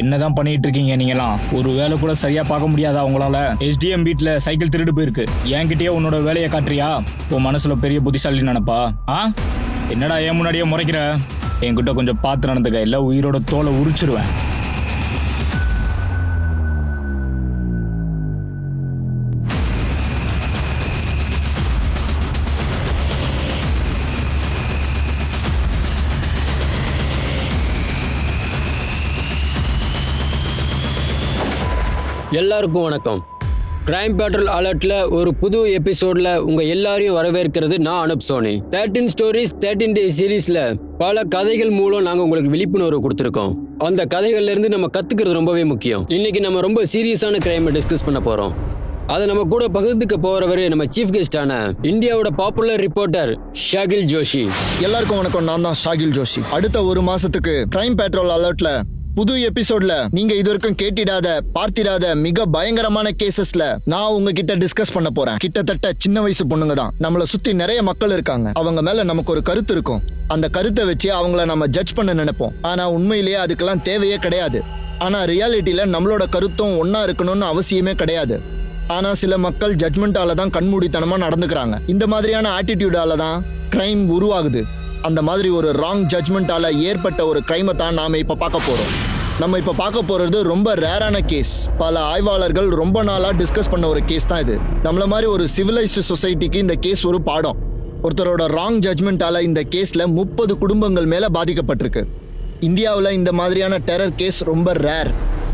என்னதான் பண்ணிட்டு இருக்கீங்க நீங்களாம்? ஒரு வேலை கூட சரியா பார்க்க முடியாதா உங்களால? SDM வீட்ல சைக்கிள் திருடு போயிருக்கு. என்கிட்டயே உன்னோட வேலையை காட்டுறியா? உன் மனசுல பெரிய புத்திசாலி நினைப்பா? என்னடா ஏன் முன்னாடியே முறைக்கிற? என்கிட்ட கொஞ்சம் பார்த்து நடந்துக்க, இல்ல உயிரோட தோலை உரிச்சிருவேன். எல்லாருக்கும் வணக்கம். கிரைம் பேட்ரோல் அலர்ட்ல ஒரு புது எபிசோட்ல உங்க எல்லாரையும் வரவேற்கிறது நான் அனுப் சோனி. 13 ஸ்டோரிஸ் 13 டே சீரீஸ்ல பல கதைகள் மூலம் நாங்க உங்களுக்கு விழிப்புணர்வு கொடுத்துருக்கோம். அந்த கதைகள்ல இருந்து நம்ம கத்துக்கிறது ரொம்பவே முக்கியம். இன்னைக்கு நம்ம ரொம்ப சீரியஸான கிரைமை டிஸ்கஸ் பண்ண போறோம். அதை நம்ம கூட பகிர்ந்துக்க போறவரு நம்ம சீஃப் கெஸ்டான இந்தியாவோட பாப்புலர் ரிப்போர்ட்டர் ஷாகில் ஜோஷி. எல்லாருக்கும் வணக்கம். நான் தான் ஷாகில் ஜோஷி. அடுத்த ஒரு மாசத்துக்கு கிரைம் பேட்ரோல் அலர்ட்ல புது எபிசோட்ல நீங்க இது வரைக்கும் கேட்டிடாத பார்த்திடாத மிக பயங்கரமான கேசஸ்ல நான் உங்ககிட்ட டிஸ்கஸ் பண்ண போறேன். கிட்டத்தட்ட சின்ன வயசு பொண்ணுங்க தான். நம்மளை சுத்தி நிறைய மக்கள் இருக்காங்க. அவங்க மேல நமக்கு ஒரு கருத்து இருக்கும். அந்த கருத்தை வச்சு அவங்கள நம்ம ஜட்ஜ் பண்ண நினைப்போம். ஆனா உண்மையிலேயே அதுக்கெல்லாம் தேவையே கிடையாது. ஆனா ரியாலிட்டியில நம்மளோட கருத்தும் ஒன்னா இருக்கணும்னு அவசியமே கிடையாது. ஆனா சில மக்கள் ஜட்மெண்டால தான் கண்மூடித்தனமா நடந்துக்கிறாங்க. இந்த மாதிரியான ஆட்டிடியூடால தான் கிரைம் உருவாகுது. அந்த மாதிரி ஒரு ராங் ஜட்மெண்டால ஏற்பட்ட ஒரு கிரைமை தான் நாம இப்ப பார்க்க போறோம். நம்ம இப்ப பார்க்க போறது ரொம்ப ரேரான கேஸ். பல ஆய்வாளர்கள் ரொம்ப நாளா டிஸ்கஸ் பண்ண ஒரு கேஸ் தான் இது. நம்மள மாதிரி ஒரு சிவிலைஸ்டு சொசைட்டிக்கு இந்த கேஸ் ஒரு பாடம். ஒருத்தரோட ராங் ஜட்மெண்டால இந்த கேஸ்ல 30 குடும்பங்கள் மேல பாதிக்கப்பட்டிருக்கு. இந்தியாவில் இந்த மாதிரியான டெரர் கேஸ் ரொம்ப ரேர்.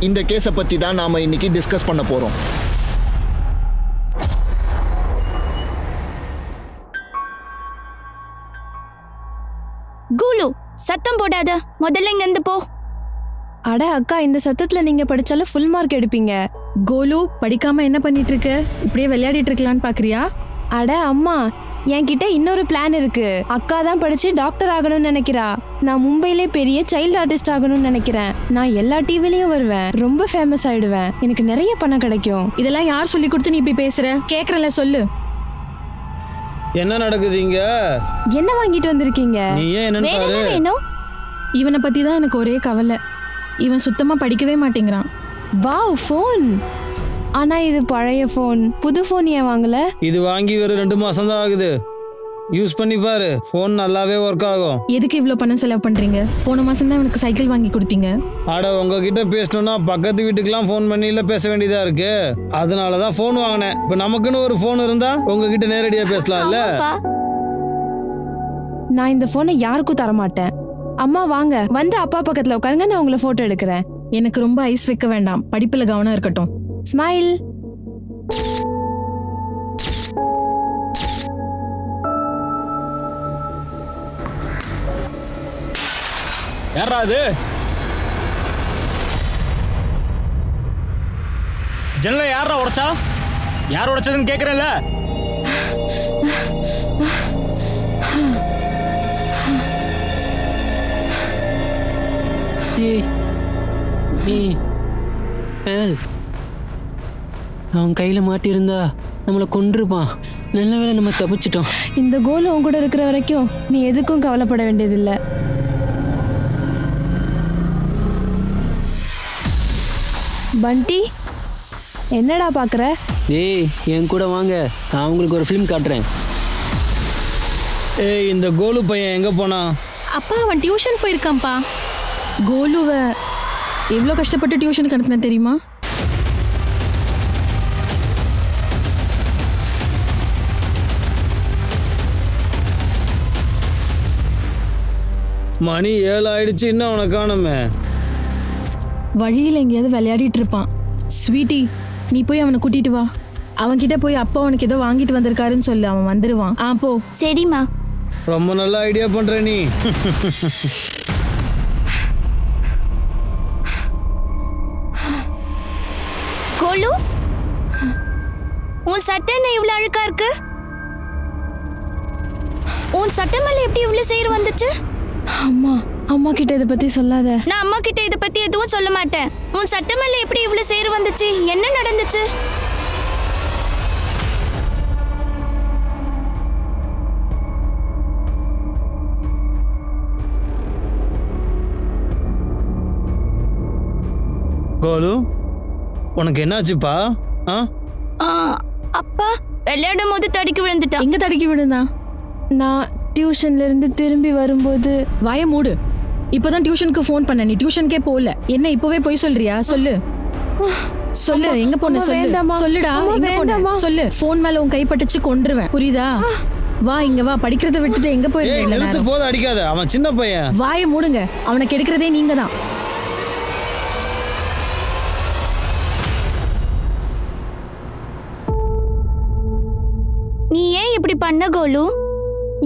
இந்த கேஸை பத்தி தான் நாம இன்னைக்கு டிஸ்கஸ் பண்ண போறோம். கூலு, சத்தம் போடாத. முதல்ல இங்க இருந்து போ. அட அக்கா, இந்த சத்தத்துல நீங்க படிச்சாலும் ஃபுல் மார்க் எடுப்பீங்க. கோலு, படிக்காம என்ன பண்ணிட்டு இருக்க? இப்படியே விளையாடிட்டு இருக்கலான்னு பாக்குறியா? அட அம்மா, என்கிட்ட இன்னொரு பிளான் இருக்கு. அக்கா தான் படிச்சு டாக்டர் ஆகணும்னு நினைக்கிறா. நான் மும்பையிலே பெரிய சைல்டு ஆர்டிஸ்ட் ஆகணும்னு நினைக்கிறேன். நான் எல்லா டிவிலையும் வருவேன், ரொம்ப ஃபேமஸ் ஆயிடுவேன், எனக்கு நிறைய பணம் கிடைக்கும். இதெல்லாம் யார் சொல்லி கொடுத்து நீ இப்படி பேசுற? கேக்குறல, சொல்லு. என்ன நடக்குது இங்க? என்ன வாங்கிட்டு வந்திருக்கீங்க? நீ ஏன் என்னன்னு பாரு. வேணும். இவனை பத்தி தான் எனக்கு ஒரே கவலை. இவன் சுத்தமா படிக்கவே மாட்டேங்கிறான். Wow, phone. ஆனா இது பழைய ஃபோன். புது ஃபோன் ஏன் வாங்கல? இது வாங்கி ஒரு 2 மாசம் தான் ஆகுது. யூஸ் பண்ணி பாரு, ஃபோன் நல்லாவே ஒர்க் ஆகும். எதுக்கு இவ்வளவு பணம் செலவு பண்றீங்க? போன மாசம் தான் எனக்கு சைக்கிள் வாங்கி கொடுத்தீங்க. அட, உங்ககிட்ட பேசணும்னா பக்கத்து வீட்டுக்கெல்லாம் ஃபோன் பண்ணில பேச வேண்டியதா இருக்கு. அதனாலதான் ஃபோன் வாங்கினேன். இப்ப நமக்குன்னு ஒரு ஃபோன் இருந்தா உங்ககிட்ட நேரடியா பேசலாம்ல. நான் இந்த போனை யாருக்கும் தர மாட்டேன். அம்மா வாங்க, வந்து அப்பா பக்கத்துல உட்காருங்க, நான் உங்களை போட்டோ எடுக்கிறேன். எனக்கு ரொம்ப ஐஸ் வைக்க வேண்டாம், படிப்புல கவனம் இருக்கட்டும். ஸ்மைல். யாரா அது? ஜன்னலை யாரா உடைச்சா? யார் உடைச்சதுன்னு கேக்குறேன்ல. அவன் கையில மாட்டியிருந்தா நம்மளை கொன்றுப்பான். நல்ல வேளை நம்ம தப்பிச்சிட்டோம். இந்த கோல் உன் கூட இருக்கிற வரைக்கும் நீ எதுக்கும் கவலைப்பட வேண்டியதில்லை. பண்டி, என்னடா பாக்குற? ஏய், என் கூட வாங்க, நான் உங்களுக்கு ஒரு ஃபிலிம் காட்டுறேன். ஏய், இந்த கோலு பையன் எங்க போனா? அப்பா, அவன் டியூஷன் போயிருக்கான்ப்பா. கோலுவை எவ்வளோ கஷ்டப்பட்டு டியூஷனுக்கு அனுப்பின தெரியுமா? மணி 7 ஆயிடுச்சு, இன்னும் அவனை காணுமே. வழியில் எங்கேயாவது விளையாடிட்டு இருப்பான். ஸ்வீட்டி, நீ போய் அவனை கூட்டிட்டு வா. அவன்கிட்ட போய் அப்பா அவனுக்கு ஏதோ வாங்கிட்டு வந்திருக்காருன்னு சொல்லு, அவன் வந்துருவான். போ. சரிம்மா. ரொம்ப நல்ல ஐடியா பண்ற நீ. கோலு, உன் சட்டை என்ன இவ்வளவு அழுக்கா இருக்கு? உன் சட்டை மேல எப்படி இவ்வளவு சேர் வந்துச்சு? அம்மா, அம்மா கிட்ட இதை பத்தி சொல்லாத. நான் அம்மா கிட்ட இதை பத்தி எதுவும் சொல்ல மாட்டேன். உன் சட்டை மேல எப்படி இவ்வளவு சேர் வந்துச்சு? என்ன நடந்துச்சு? கோலு உனக்கு என்னாச்சுப்பா? அப்பா விளையாடும் போது தடுக்கி விழுந்துட்டான். எங்க தடுக்கி விழுந்தா? நான் டியூஷன்ல இருந்து திரும்பி வரும்போது. வாய மூடு. இப்பதான் டியூஷனுக்கு ஃபோன் பண்ண, நீ டியூஷனுக்கே போகல. என்ன இப்பவே போய் சொல்றியா? சொல்லு சொல்லு, எங்க போன சொல்லு. சொல்லுடா, எங்க போன சொல்லு. போன் மேல உன் கைப்பட்டுச்சு கொன்றுவேன், புரியுதா? வா இங்க வா, படிக்கிறத விட்டுட்டு எங்க போயிருக்க? போது அடிக்காத, அவன் சின்ன பையன். வாய மூடுங்க, அவனை கெடுக்கிறதே நீங்க தான். நீ ஏன் இப்படி பண்ண கோலு?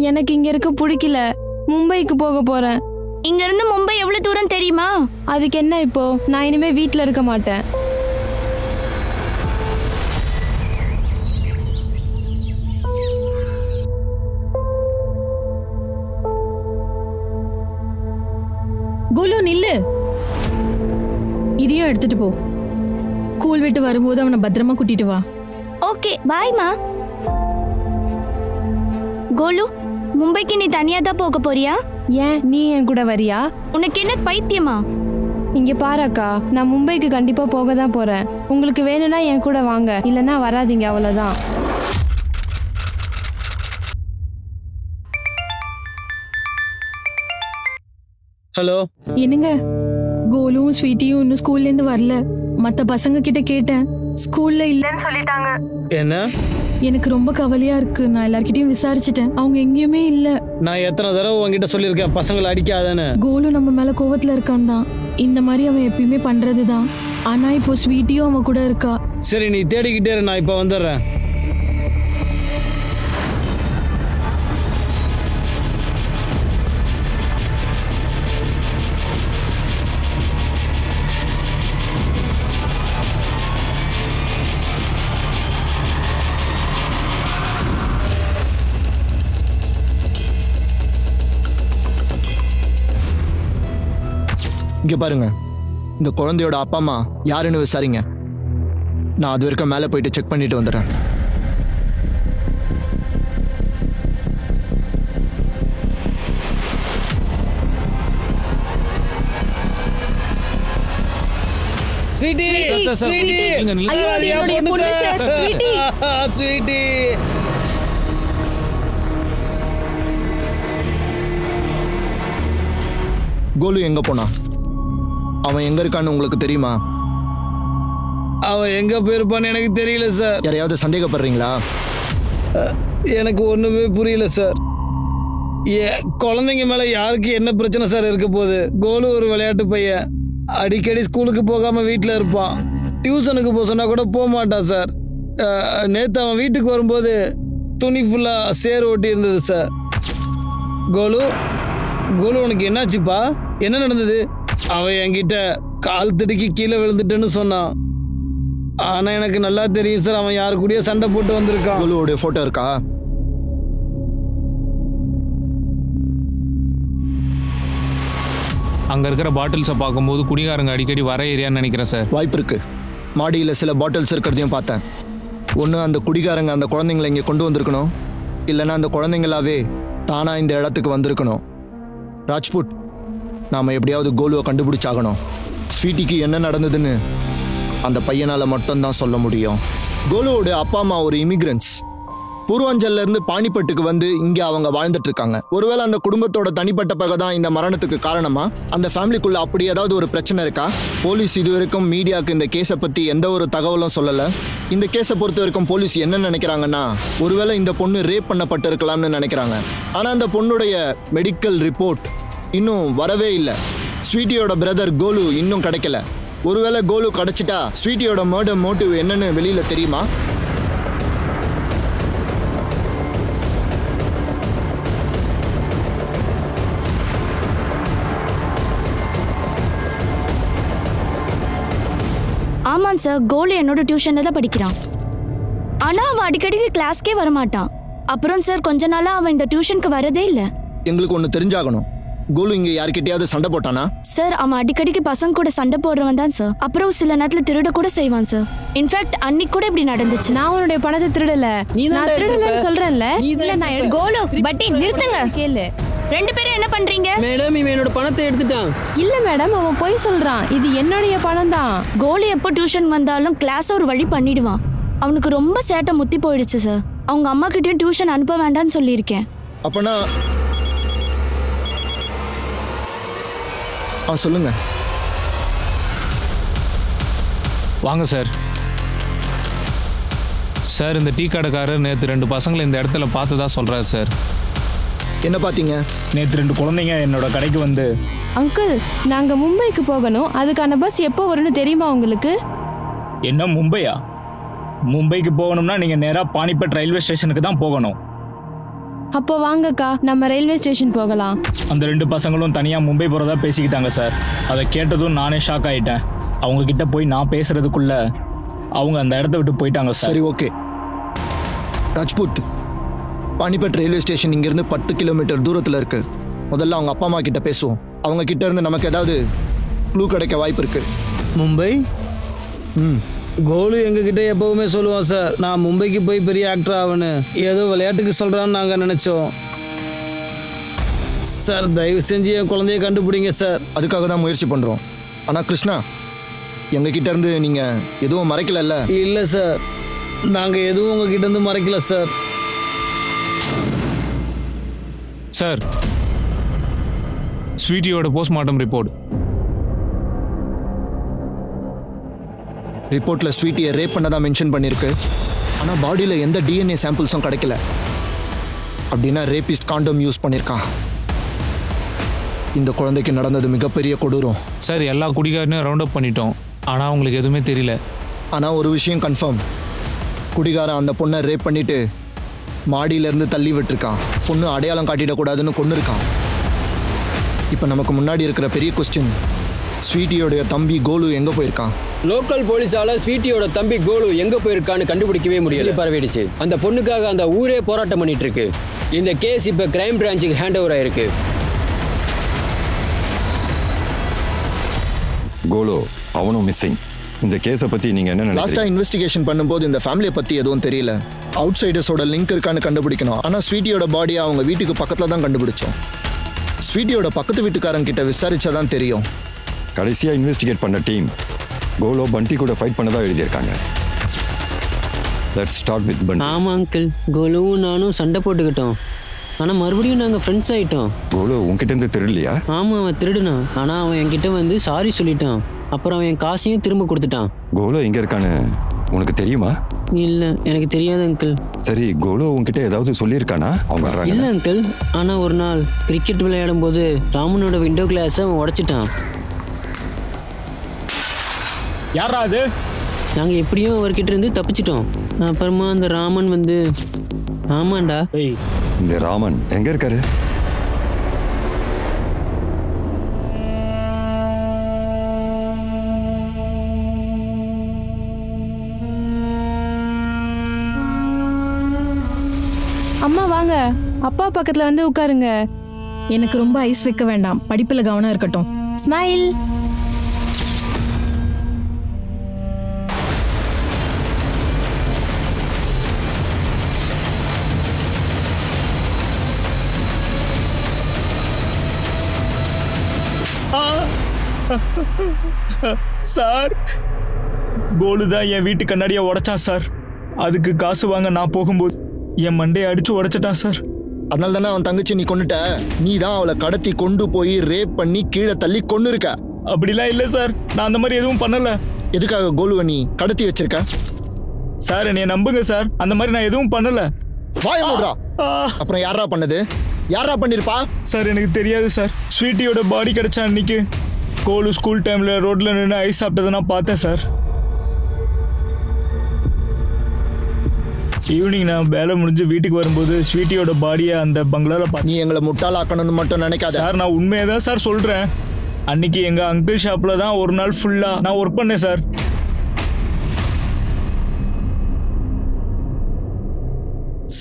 எனக்கு இங்க இருக்க பிடிக்கல, மும்பைக்கு போக போறேன். இங்க இருந்து மும்பை எவ்வளவு தூரம் தெரியுமா? அதுக்கு என்ன இப்போ? நான் இனிமே வீட்ல இருக்க மாட்டேன். கோலு நில்லு, இதையும் எடுத்துட்டு போ. ஸ்கூல் விட்டு வரும்போது அவனை பத்திரமா கூட்டிட்டு வா. ஓகே பாய்மா. கோலு, மும்பைக்கு நீ தனியா தான் போக போறியா? ஏன் நீ என் கூட வரியா? உனக்கு என்ன பைத்தியமா? இங்க பாருக்கா, நான் மும்பைக்கு கண்டிப்பா போக தான் போறேன். உங்களுக்கு வேணும்னா என் கூட வாங்க, இல்லைன்னா வராதீங்க, அவ்வளவுதான். ஹலோ, என்னங்க, கோலும் ஸ்வீட்டியும் இன்னும் ஸ்கூல்ல இருந்து வரல. மத்த பசங்க கிட்ட கேட்டேன், ஸ்கூல்ல இல்லன்னு சொல்லிட்டாங்க. என்ன? எனக்கு ரொம்ப கவலையா இருக்கு. நான் எல்லார்கிட்டயும் விசாரிச்சுட்டேன், அவங்க எங்கேயுமே இல்ல. நான் எத்தனை தடவை உங்ககிட்ட சொல்லியிருக்கேன் பசங்களை அடிக்காதன்னு. கோலு நம்ம மேல கோவத்துல இருக்கான் தான். இந்த மாதிரி அவன் எப்பயுமே பண்றதுதான். ஆனா இப்போ ஸ்வீட்டியும் அவன் கூட இருக்கா. சரி, நீ தேடிக்கிட்டே இரு, நான் இப்ப வந்துடுறேன். இங்க பாருங்க, இந்த குழந்தையோட அப்பா அம்மா யாருன்னு விசாரிங்க. நான் அது வரைக்கும் மேலே போயிட்டு செக் பண்ணிட்டு வந்துடுறேன். கோலு எங்க போனா? அவன் எங்க இருக்கான்னு உங்களுக்கு தெரியுமா? அவன் எங்க போயிருப்பான்னு எனக்கு தெரியல சார். யாரையாவது சந்தேகப்படுறீங்களா? எனக்கு ஒண்ணுமே புரியல சார். குழந்தைங்க மேல யாருக்கு என்ன பிரச்சனை சார் இருக்க போகுது? கோலு ஒரு விளையாட்டு பையன், அடிக்கடி ஸ்கூலுக்கு போகாம வீட்டில் இருப்பான். டியூஷனுக்கு போக சொன்னா கூட போக மாட்டான் சார். நேற்று அவன் வீட்டுக்கு வரும்போது துணி ஃபுல்லா சேர் ஓட்டி இருந்தது சார். கோலு, கோலு உனக்கு என்னாச்சுப்பா? என்ன நடந்தது? அவன் என்கிட்ட கால் தடுக்கி கீழே விழுந்துட்டேன்னு சொன்னான். ஆனா எனக்கு நல்லா தெரியும் சார், அவன் யாரு கூடயோ சண்டை போட்டு வந்திருக்கான். கோலுவோட போட்டோ இருக்கா? அங்க இருக்கிற பாட்டில்ஸை பார்க்கும்போது குடிகாரங்க அடிக்கடி வர ஏரியான்னு நினைக்கிறேன் சார். வாய்ப்பு இருக்கு. மாடியில் சில பாட்டில்ஸ் இருக்கிறதையும் பார்த்தேன். ஒன்று அந்த குடிகாரங்க அந்த குழந்தைங்களை இங்கே கொண்டு வந்திருக்கணும், இல்லைன்னா அந்த குழந்தைங்களாவே தானா இந்த இடத்துக்கு வந்திருக்கணும். ராஜ்புட், நாம எப்படியாவது கோலுவை கண்டுபிடிச்சாகணும். ஸ்வீட்டிக்கு என்ன நடந்ததுன்னு அந்த பையனால் மட்டும்தான் சொல்ல முடியும். கோலுவோட அப்பா அம்மா ஒரு இமிகிரன்ஸ். பூர்வாஞ்சல்ல இருந்து பானிப்பட்டுக்கு வந்து இங்கே அவங்க வாழ்ந்துட்டு இருக்காங்க. ஒருவேளை அந்த குடும்பத்தோட தனிப்பட்ட பகை தான் இந்த மரணத்துக்கு காரணமா? அந்த ஃபேமிலிக்குள்ள அப்படி ஏதாவது ஒரு பிரச்சனை இருக்கா? போலீஸ் இது வரைக்கும் மீடியாவுக்கு இந்த கேஸை பற்றி எந்த ஒரு தகவலும் சொல்லலை. இந்த கேஸை பொறுத்த வரைக்கும் போலீஸ் என்ன நினைக்கிறாங்கன்னா, ஒருவேளை இந்த பொண்ணு ரேப் பண்ணப்பட்டு இருக்கலாம்னு நினைக்கிறாங்க. ஆனால் அந்த பொண்ணுடைய மெடிக்கல் ரிப்போர்ட் இன்னும் வரவே இல்லை. ஸ்வீட்டியோட பிரதர் கோலு இன்னும் கிடைக்கல. ஒருவேளை கோலு கிடைச்சிட்டா ஸ்வீட்டியோட மர்டர் மோட்டிவ் என்னன்னு வெளியில தெரியுமா? ஆமாம் சார், கோலு என்னோட டியூஷன்ல தான் படிக்கிறான். ஆனா அவன் அடிக்கடிக்கு கிளாஸ்க்கே வரமாட்டான். அப்புறம் சார் கொஞ்ச நாளா அவன் இந்த டியூஷனுக்கு வரதே இல்ல. எங்களுக்கு ஒன்று தெரிஞ்சாகணும். கோலு இங்க யார்கிட்டயாவது சண்டை போட்டானா? சார் அவன் அடிக்கடிக்கு பசங்க கூட சண்டை போடுறவன் தான் சார். அப்புறம் சில நேரத்துல திருட கூட செய்வான் சார். இன்ஃபேக்ட் அன்னைக்கு கூட இப்படி நடந்துச்சு. நான் உன்னுடைய பணத்தை திருடல, நான் திருடலன்னு சொல்றேன்ல. இல்ல நான் கோலு பட்டி நிறுத்துங்க. கேளு, ரெண்டு பேரும் என்ன பண்றீங்க? மேடம் இவன் என்னோட பணத்தை எடுத்துட்டான். இல்ல மேடம், அவன் பொய் சொல்றான். இது என்னுடைய பணம் தான். கோலு எப்போ டியூஷன் வந்தாலும் கிளாஸ் ஒரு வழி பண்ணிடுவான். அவனுக்கு ரொம்ப சேட்டை முத்தி போயிடுச்சு சார். அவங்க அம்மா கிட்டயும் டியூஷன் அனுப்ப வேண்டாம்னு சொல்லியிருக்கேன். அப்பனா சொல்லுங்க. வாங்க சார். சார் இந்த டீ கடைக்காரர் நேற்று 2 பசங்களை இந்த இடத்துல பார்த்ததா சொல்கிறார் சார். என்ன பார்த்தீங்க? நேற்று 2 குழந்தைங்க என்னோட கடைக்கு வந்து, அங்கிள் நாங்க மும்பைக்கு போகணும், அதுக்கான பஸ் எப்போ வரும்னு தெரியுமா உங்களுக்கு? என்ன மும்பையா? மும்பைக்கு போகணும்னா நீங்கள் நேராக பானிபட் ரயில்வே ஸ்டேஷனுக்கு தான் போகணும். அப்போ வாங்கக்கா, நம்ம ரயில்வே ஸ்டேஷன் போகலாம். அந்த 2 பசங்களும் தனியாக மும்பை போகிறதா பேசிக்கிட்டாங்க சார். அதை கேட்டதும் நானே ஷாக் ஆகிட்டேன். அவங்க கிட்ட போய் நான் பேசுறதுக்குள்ள அவங்க அந்த இடத்த விட்டு போயிட்டாங்க சார். சரி, okay. Rajput, Panipat railway station இங்கிருந்து 10 கிலோமீட்டர் தூரத்தில் இருக்கு. முதல்ல அவங்க அப்பா அம்மா கிட்ட பேசுவோம். அவங்க கிட்ட இருந்து நமக்கு ஏதாவது க்ளூ கிடைக்க வாய்ப்பு இருக்கு. மும்பை? கோலு எங்ககிட்ட எப்பவுமே சொல்லுவான் சார், நான் மும்பைக்கு போய் பெரிய ஆக்டர் ஆவேன்னு. ஏதோ விளையாட்டுக்கு சொல்கிறான்னு நாங்கள் நினச்சோம் சார். தயவு செஞ்சு என் குழந்தைய கண்டுபிடிங்க சார். அதுக்காக தான் முயற்சி பண்ணுறோம். ஆனால் கிருஷ்ணா, எங்ககிட்ட இருந்து நீங்கள் எதுவும் மறைக்கல? இல்லை சார், நாங்கள் எதுவும் உங்ககிட்ட இருந்து மறைக்கல சார். சார், ஸ்வீட்டியோட போஸ்ட்மார்ட்டம் ரிப்போர்ட். ரிப்போர்ட்ல ஸ்வீட்டியை ரேப் பண்ணதான் மென்ஷன் பண்ணியிருக்கு. ஆனால் பாடியில் எந்த டிஎன்ஏ சாம்பிள்ஸும் கிடைக்கல. அப்படின்னா ரேபிஸ்ட் காண்டம் யூஸ் பண்ணியிருக்கான். இந்த குழந்தைக்கு நடந்தது மிகப்பெரிய கொடூரம். சார், எல்லா குடிகாரனையும் ரவுண்ட் அப் பண்ணிட்டோம். ஆனால் அவங்களுக்கு எதுவுமே தெரியல. ஆனால் ஒரு விஷயம் கன்ஃபார்ம், குடிகாரன் அந்த பொண்ணை ரேப் பண்ணிட்டு மாடியிலேருந்து தள்ளி விட்டுருக்கான். பொண்ணு அடையாளம் காட்டிடக்கூடாதுன்னு கொண்டு இருக்கான். இப்போ நமக்கு முன்னாடி இருக்கிற பெரிய கொஸ்டின், ஸ்வீட்டியோடைய தம்பி கோலு எங்கே போயிருக்கான்? லோக்கல் போலீஸால ஸ்வீட்டியோட தம்பி கோலு எங்க போயிருக்கான்னு கண்டுபிடிக்கவே முடியல. பரவிடுச்சு. அந்த பொண்ணுக்காக அந்த ஊரே போராட்டம் பண்ணிட்டு இருக்கு. இந்த கேஸ் இப்ப கிரைம் பிரான்ச்சுக்கு ஹேண்ட் ஓவர் ஆயிருக்கு. கோலு அவனும் மிஸ்ஸிங். இந்த கேஸை பத்தி நீங்க என்ன நினைக்கிறீங்க? லாஸ்டா இன்வெஸ்டிகேஷன் பண்ணும்போது இந்த ஃபேமிலியை பத்தி எதுவும் தெரியல. அவுட் சைடர்ஸோட லிங்க் இருக்கான்னு கண்டுபிடிக்கணும். ஆனால் ஸ்வீட்டியோட பாடியை அவங்க வீட்டுக்கு பக்கத்தில் தான் கண்டுபிடிச்சோம். ஸ்வீட்டியோட பக்கத்து வீட்டுக்காரங்க கிட்ட விசாரிச்சாதான் தெரியும். கடைசியா இன்வெஸ்டிகேட் பண்ண டீம் கோலோ பண்டி கூட ஃபைட் பண்ணதா எழுதியிருக்காங்க. லெட்ஸ் ஸ்டார்ட் வித் பண்டி. ஆமா அங்கிள், கோலுவும் நானும் சண்டை போட்டுக்கிட்டோம். ஆனா மறுபடியும் நாங்க ஃப்ரெண்ட்ஸ் ஆயிட்டோம். கோலோ உன்கிட்ட இருந்து திருடலையா? ஆமா, அவன் திருடுனான். ஆனா அவன் என்கிட்ட வந்து சாரி சொல்லிட்டான். அப்புறம் அவன் என் காசையும் திரும்ப கொடுத்துட்டான். கோலோ எங்க இருக்கான்னு உனக்கு தெரியுமா? இல்ல, எனக்கு தெரியாது அங்கிள். சரி, கோலோ உன்கிட்ட ஏதாவது சொல்லியிருக்கானா? அவங்க வர்றாங்க. இல்ல அங்கிள், ஆனா ஒரு நாள் கிரிக்கெட் விளையாடும் போது ராமனோட விண்டோ கிளாஸை அவன் உடைச்சிட்டான். யாரா அது? நாங்க எப்படியும் அவர்கிட்ட இருந்து தப்பிச்சிட்டோம். அப்புறமா அந்த ராமன் வந்து, ஆமாண்டா. இந்த ராமன் எங்க இருக்காரு? அம்மா வாங்க, அப்பா பக்கத்துல வந்து உட்காருங்க. எனக்கு ரொம்ப ஐஸ் வைக்க வேண்டாம், படிப்புல கவனம் இருக்கட்டும். ஸ்மைல். சார், கோலு தான் என் வீட்டு கண்ணாடியை உடைச்சான் சார். அதுக்கு காசு வாங்க நான் போகும்போது என் மண்டையை அடிச்சு உடைச்சிட்டான் சார். அதனால தானே அவன் தங்கச்சி நீ கொண்டுட்ட. நீ தான் அவளை கடத்தி கொண்டு போய் ரேப் பண்ணி கீழே தள்ளி கொண்டு இருக்க. அப்படிலாம் இல்லை சார், நான் அந்த மாதிரி எதுவும் பண்ணல. எதுக்காக கோலுவை நீ கடத்தி வச்சிருக்க? சார் என்னைய நம்புங்க சார், அந்த மாதிரி நான் எதுவும் பண்ணல. வாய மூடுறா. அப்புறம் யாரா பண்ணது? யாரா பண்ணிருப்பா? சார் எனக்கு தெரியாது சார். ஸ்வீட்டியோட பாடி கிடைச்ச அன்னைக்கு கோலு ஸ்கூல் டைம்ல ரோட்ல நின்று ஐஸ் சாப்பிட்டதை நான் பார்த்தேன் சார். ஈவினிங் நான் வேலை முடிஞ்சு வீட்டுக்கு வரும்போது ஸ்வீட்டியோட பாடியை அந்த பங்களால நீ எங்களை முட்டாளாக்கணும்னு மட்டும் நினைக்காத சார். நான் உண்மையை தான் சார் சொல்றேன். அன்னைக்கு எங்க அங்கிள் ஷாப்ல தான் ஒரு நாள் ஃபுல்லா நான் ஒர்க் பண்ணேன் சார்.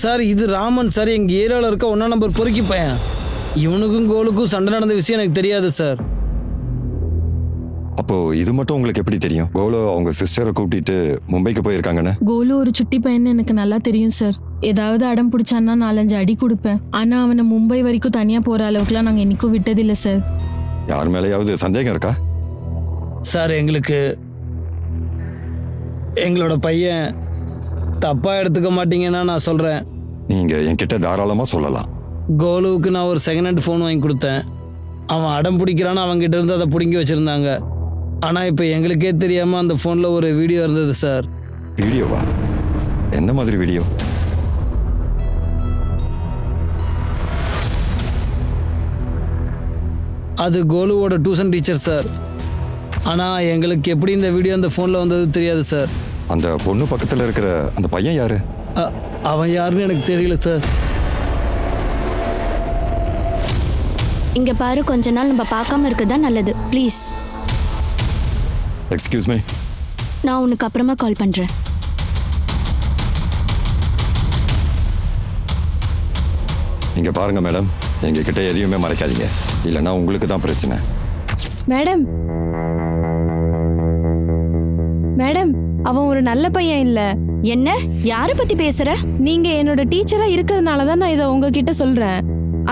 சார், இது ராமன் சார், எங்க ஏரியாவில் இருக்க 1 நம்பர் பொறுக்கி பையன். இவனுக்கும் கோலுக்கும் சண்டை நடந்த விஷயம் எனக்கு தெரியாது சார். அப்போ இது மட்டும் உங்களுக்கு எப்படி தெரியும்? கோலோ அவங்க சிஸ்டரை கூப்பிட்டு மும்பைக்கு போயிருக்காங்கன்னு. கோலு ஒரு சுட்டி பையன் எனக்கு நல்லா தெரியும் சார். ஏதாவது அடம் பிடிச்சான்னா 4-5 அடி கொடுப்பேன். ஆனா அவனை மும்பை வரைக்கும் தனியா போற அளவுக்குலாம் நாங்க என்னைக்கும் விட்டதில்லை சார். யார் மேலேயாவது சந்தேகம் இருக்கா? சார் எங்களோட பையன் தப்பா எடுத்துக்க மாட்டீங்கன்னா நான் சொல்றேன். நீங்க என்கிட்ட தாராளமா சொல்லலாம். கோலுவுக்கு நான் ஒரு செகண்ட் ஹேண்ட் ஃபோன் வாங்கி கொடுத்தேன். அவன் அடம் பிடிக்கிறான்னு அவங்ககிட்ட இருந்து அதை பிடுங்கி வச்சிருந்தாங்க. ஆனா இப்போ எங்களுக்கே தெரியாம அந்த ஃபோன்ல ஒரு வீடியோ இருந்தது சார். வீடியோவா? என்ன மாதிரி வீடியோ? அது கோலுவோட டியூஷன் டீச்சர் சார். ஆனா எங்களுக்கு எப்படி இந்த வீடியோ அந்த ஃபோன்ல வந்தது தெரியாது சார். அந்த பொண்ணு பக்கத்துல இருக்கிற அந்த பையன் யாரு? அவன் யாருன்னு எனக்கு தெரியல சார். இங்க பாரு, கொஞ்ச நாள் நம்ம பார்க்காம இருக்கதான் நல்லது. ப்ளீஸ். Excuse me. நான் உனக்கு அப்புறமா கால் பண்றேன். இங்க பாருங்க மேடம், எங்க கிட்ட எதையுமே மறைக்காதீங்க, இல்லைன்னா உங்களுக்கு தான் பிரச்சனை. மேடம் மேடம், அவன் ஒரு நல்ல பையன் இல்ல. என்ன? யார பத்தி பேசுற? நீங்க என்னோட டீச்சரா இருக்கிறதுனாலதான் நான் இதை உங்ககிட்ட சொல்றேன்.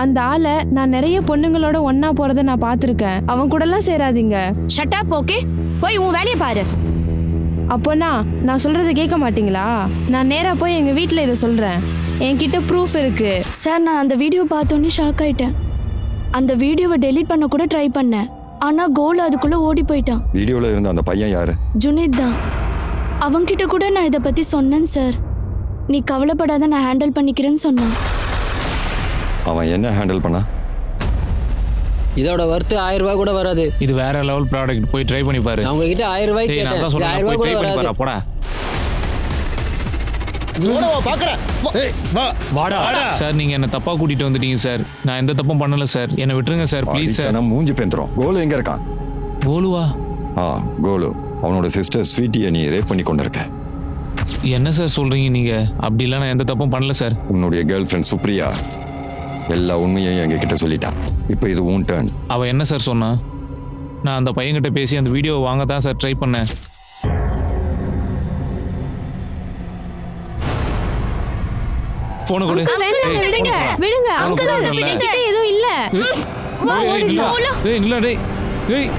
அந்த ஆளை நான் நிறைய பொண்ணுங்களோட ஒன்னா போறதை நான் பாத்திருக்கேன். அவன் கூட எல்லாம் சேராதீங்க. Shut up. ஓகே, போய் உன் வேலையை பாரு. அப்போனா நான் சொல்றதை கேட்க மாட்டீங்களா? நான் நேரா போய் எங்க வீட்டுல இதை சொல்றேன். என்கிட்ட ப்ரூஃப் இருக்கு. சார், நான் அந்த வீடியோ பார்த்தோன்னே ஷாக் ஆயிட்டேன். அந்த வீடியோவை டெலீட் பண்ண கூட ட்ரை பண்ணேன். ஆனா கோல் அதுக்குள்ள ஓடி போயிட்டான். வீடியோல இருந்த அந்த பையன் யாரு? ஜுனித் தான். அவன்கிட்ட கூட நான் இதை பத்தி சொன்னேன் சார். நீ கவலைப்படாத, நான் ஹேண்டில் பண்ணிக்கிறேன்னு சொன்னான். அவன் என்ன ஹேண்டில் பண்ணா? இதோட வர்த்து 1000 ரூபாய் கூட வராது. இது வேற லெவல் ப்ராடக்ட், போய் ட்ரை பண்ணி பாரு. அவங்க கிட்ட 1000 ரூபாய் நான் கேட்டேன். தான் சொல்றேன், 1000 ரூபாய் போய் கூட ட்ரை பண்ணி வராது. பாரு. போடா. சார், நீங்க என்ன தப்பா கூட்டிட்டு வந்துட்டீங்க சார். நான் எந்த தப்பும் பண்ணல சார். என்ன விட்டுருங்க சார், ப்ளீஸ் சார். நான் மூஞ்சி பேந்துறோம். கோலு எங்க இருக்கான்? கோலுவா? கோலு அவனோட சிஸ்டர் ஸ்வீட்டியை நீ ரேப் பண்ணி கொண்டிருக்க. என்ன சார் சொல்றீங்க நீங்க? அப்படிலாம் நான் எந்த தப்பும் பண்ணல சார். உன்னுடைய கேர்ள் ஃப்ரெண்ட் சுப்ரியா எல்லா உண்மையையும் எங்க கிட்ட சொல்லிட்டான். இப்போ இது உன் டர்ன். அவ என்ன சார் சொன்னா? நான் அந்த பையன்கிட்ட பேசி அந்த வீடியோ வாங்க தான் சார் ட்ரை பண்ணேன். போன கொடு. விடுங்க விடுங்க அங்கிள், என்கிட்ட எதுவும் இல்ல. டேய் நில்லா. டேய்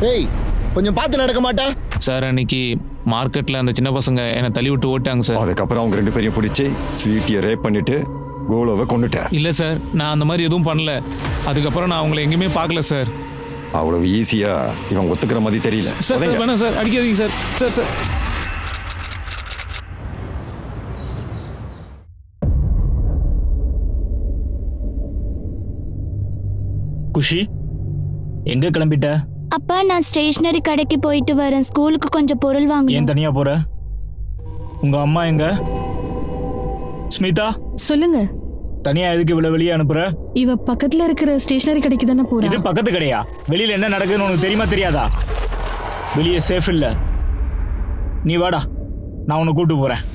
ஏய், கொஞ்சம் பார்த்து நடக்க மாட்டா? சார், அன்னைக்கு மார்க்கெட்ல அந்த சின்ன பசங்க என்னை தள்ளி விட்டு ஓட்டாங்க சார். அதுக்கப்புறம் அவங்க 2 பேரையும் பிடிச்சி ஸ்வீட்டியை ரேப் பண்ணிட்டு கோலோவை கொண்டுட்டேன். இல்ல சார், நான் அந்த மாதிரி எதுவும் பண்ணல. அதுக்கப்புறம் நான் அவங்களை எங்கேயுமே பார்க்கல சார். அவ்வளவு ஈஸியா இவன் ஒத்துக்கிற மாதிரி தெரியல. சார் வேணாம் சார், அடிக்காதீங்க சார். சார் சார் குஷி, எங்க கிளம்பிட்ட? அப்பா, நான் ஸ்டேஷனரி கடைக்கு போயிட்டு வரேன். ஸ்கூலுக்கு கொஞ்சம் பொருள் வாங்க. ஏன் தனியா போற? உங்க அம்மா எங்க? ஸ்மிதா, சொல்லுங்க. தனியா எதுக்கு இவ்வளவு வெளியே அனுப்புற? இவ பக்கத்துல இருக்கிற ஸ்டேஷனரி கடைக்கு தானே போறா. இது பக்கத்து கடையா? வெளியில என்ன நடக்குதுன்னு உனக்கு தெரியுமா தெரியாதா? வெளியே சேஃப் இல்ல. நீ வாடா, நான் உன்னை கூட்டு போறேன்.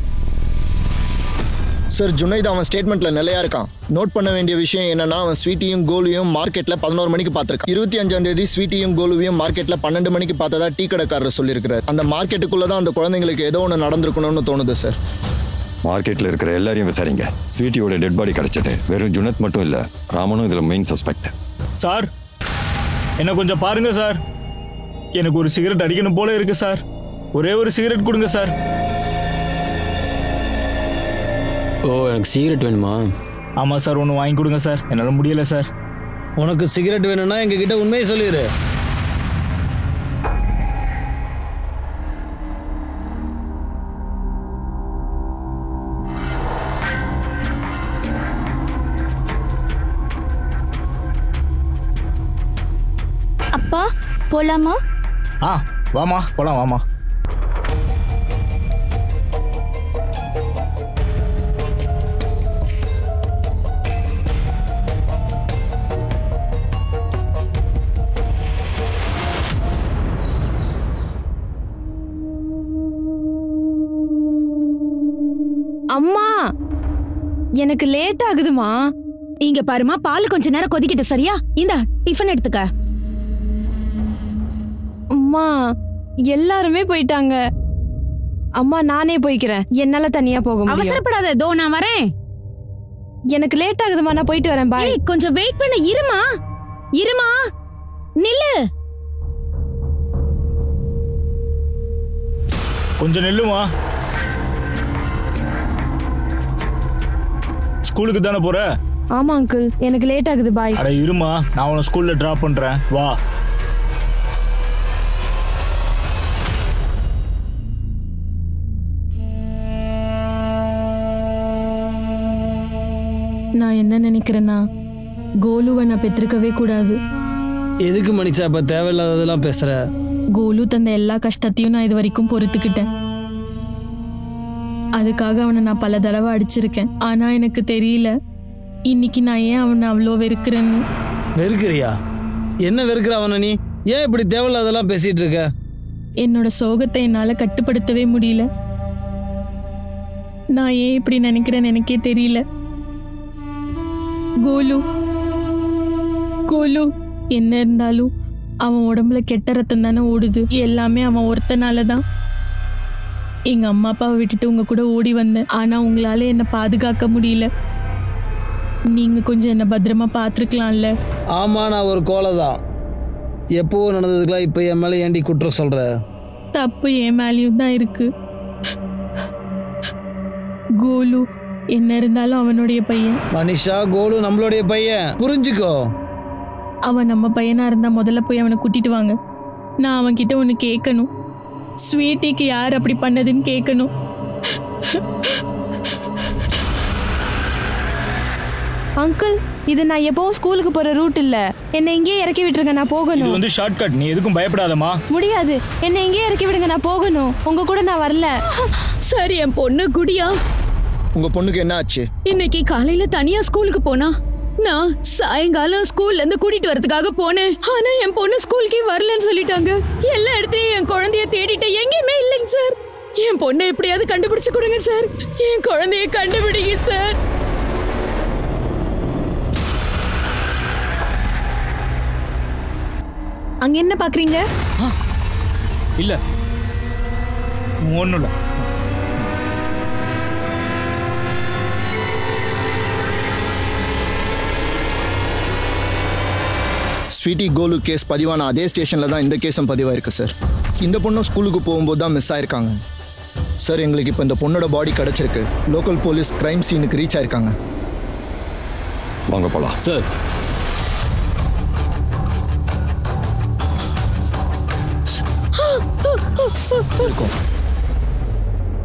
சார், ஜுனைத் அவன் ஸ்டேட்மெண்ட்ல நிலையா இருக்கான். நோட் பண்ண வேண்டிய விஷயம் என்னன்னா, அவன் ஸ்வீட்டியும் கோலுவையும் மார்க்கெட்ல 11 மணிக்கு பார்த்திருக்கான். 25ஆம் தேதி ஸ்வீட்டியும் கோலுவையும் மார்க்கெட்ல 12 மணிக்கு பார்த்ததா டீ கடைக்காரர் சொல்லியிருக்கிறார். அந்த மார்க்கெட்டுக்குள்ளதான் அந்த குழந்தைங்களுக்கு ஏதோ ஒன்று நடந்திருக்கணும்னு தோணுது சார். மார்க்கெட்ல இருக்கிற எல்லாரையும் விசாரிங்க. ஸ்வீட்டியோட டெட் பாடி கிடைச்சது. வெறும் ஜுனத் மட்டும் இல்ல, ராமனும் இதுல மெயின் சஸ்பெக்ட். சார், என்ன கொஞ்சம் பாருங்க சார். எனக்கு ஒரு சிகரெட் அடிக்கணும் போல இருக்கு சார். ஒரே ஒரு சிகரெட் கொடுங்க சார். ஓ, எனக்கு சிகரெட் வேணுமா? ஆமா சார், ஒன்று வாங்கி கொடுங்க சார். என்னால முடியல சார். உனக்கு சிகரெட் வேணும்னா எங்க கிட்ட உண்மையை சொல்லிடு. அப்பா, போலாமா? வாமா போலாம், வாமா. அம்மா, எனக்கு லேட் ஆகுதுமா. இங்க பாருமா, பால் கொஞ்ச நேரம் கொதிக்கிட்டு. சரியா? இந்த டிஃபன் எடுத்துக்க. அம்மா, எல்லாருமே போயிட்டாங்க. அம்மா நானே போய்க்கிறேன், என்னால தனியா போக முடியும். அவசரப்படாத, தோ நான் வரேன். எனக்கு லேட் ஆகுதுமா, நான் போயிட்டு வரேன். பாய். கொஞ்சம் வெயிட் பண்ண, இருமா நில்லு. கொஞ்சம் நில்லுமா. ஸ்கூலுக்கு தானே போற? ஆமா அங்கிள், எனக்கு லேட் ஆகுது. பாய். அட இருமா, நான் உன்னை ஸ்கூல்ல டிராப் பண்றேன், வா. நான் என்ன நினைக்கிறேன்னா, கோலுவை நான் பெற்றிருக்கவே கூடாது. எதுக்கு மனிஷா இப்ப தேவையில்லாததெல்லாம் பேசுற? கோலு தந்த எல்லா கஷ்டத்தையும் நான் இது வரைக்கும் பொறுத்துக்கிட்டேன். அதுக்காக அவனை நான் பல தடவை அடிச்சிருக்கேன். ஆனா எனக்கு தெரியல இன்னைக்கு நான் ஏன் அவனை அவ்வளோ வெறுக்கிறேன்னு. வெறுக்கிறியா? என்ன வெறுக்கிற அவனை நீ? ஏன் இப்படி தேவையில்லாதெல்லாம் பேசிட்டு இருக்க? என்னோட சோகத்தை என்னால கட்டுப்படுத்தவே முடியல. நான் ஏன் இப்படி நினைக்கிறேன்னு எனக்கே தெரியல. கோலு என்ன இருந்தாலும் அவன் உடம்புல கெட்ட ரத்தம் தானே ஓடுது. எல்லாமே அவன் ஒருத்தனால தான். எங்க அம்மா அப்பாவை விட்டுட்டு உங்க கூட ஓடி வந்தேன். ஆனா உங்களால என்ன பாதுகாக்க முடியல. நீங்க கொஞ்சம் என்ன பத்திரமா பாத்துருக்கலாம்ல. ஆமா, நான் ஒரு கோலை தான். எப்போ நடந்ததுக்கெல்லாம் இப்ப என் மேல ஏண்டி குற்றம் சொல்ற? தப்பு என் மேலேயும் தான் இருக்கு. கோலு என்ன இருந்தாலும் அவனுடைய பையன். மனிஷா, கோலு நம்மளுடைய பையன், புரிஞ்சுக்கோ. அவன் நம்ம பையனா இருந்தா முதல்ல போய் அவனை கூட்டிட்டு வாங்க. நான் அவன் கிட்ட ஒன்னு கேட்கணும். ஸ்வீட்டிக்கு யார் அப்படி பண்ணதுன்னு கேட்கணும். அங்கிள், இது நான் எப்பவும் ஸ்கூலுக்கு போற ரூட் இல்ல. என்னை இங்கே இறக்கி விட்டுருங்க, நான் போகணும். இது வந்து ஷார்ட் கட், நீ எதுக்கும் பயப்படாதம்மா. முடியாது, என்னை இங்கே இறக்கி விடுங்க, நான் போகணும். உங்க கூட நான் வரல. சரி, என் பொண்ணு குடியா. உங்க பொண்ணுக்கு என்ன ஆச்சு? இன்னைக்கு காலையில தனியா ஸ்கூலுக்கு போனா. நான் சாயங்காலம் ஸ்கூல்ல இருந்து கூட்டிட்டு வரதுக்காக போனேன். ஆனா என் பொண்ணு ஸ்கூலுக்கே வரலன்னு சொல்லிட்டாங்க. எல்லா இடத்துலயும் என் குழந்தைய தேடிட்டேன், எங்கேயுமே இல்லைங்க சார். என் பொண்ணை எப்படியாவது கண்டுபிடிச்சு கொடுங்க சார். என் குழந்தைய கண்டுபிடிங்க சார். அங்க என்ன பாக்குறீங்க? இல்ல ஒண்ணும் இல்ல. ஸ்வீட்டி கோலு கேஸ் பதிவான அதே ஸ்டேஷனில் தான் இந்த கேஸும் பதிவாயிருக்கு சார். இந்த பொண்ணும் ஸ்கூலுக்கு போகும்போது தான் மிஸ் ஆயிருக்காங்க சார். எங்களுக்கு இப்போ இந்த பொண்ணோட பாடி கிடச்சிருக்கு. லோக்கல் போலீஸ் கிரைம் சீனுக்கு ரீச் ஆயிருக்காங்க. வாங்க போலாம் சார்.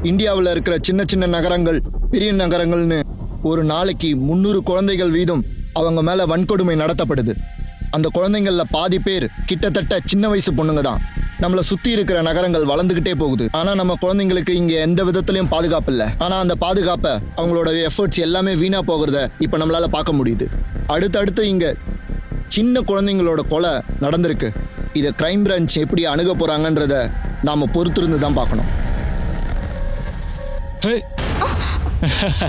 இந்தியாவில் இருக்கிற சின்ன சின்ன நகரங்கள், பெரிய நகரங்கள்னு ஒரு நாளைக்கு 300 குழந்தைகள் வீதம் அவங்க மேலே வன்கொடுமை நடத்தப்படுது. அந்த குழந்தைங்கள்ல பாதி பேர் கிட்டத்தட்ட சின்ன வயசு பொண்ணுங்க தான். நம்மளை சுற்றி இருக்கிற நகரங்கள் வளர்ந்துக்கிட்டே போகுது. ஆனால் நம்ம குழந்தைங்களுக்கு இங்கே எந்த விதத்துலையும் பாதுகாப்பு இல்லை. ஆனால் அந்த பாதுகாப்பை அவங்களோட எஃபர்ட்ஸ் எல்லாமே வீணாக போகிறத இப்போ நம்மளால் பார்க்க முடியுது. அடுத்தடுத்து இங்கே சின்ன குழந்தைங்களோட கொலை நடந்திருக்கு. இதை கிரைம் பிரான்ச் எப்படி அணுக போகிறாங்கன்றத நாம் பொறுத்திருந்து தான் பார்க்கணும்.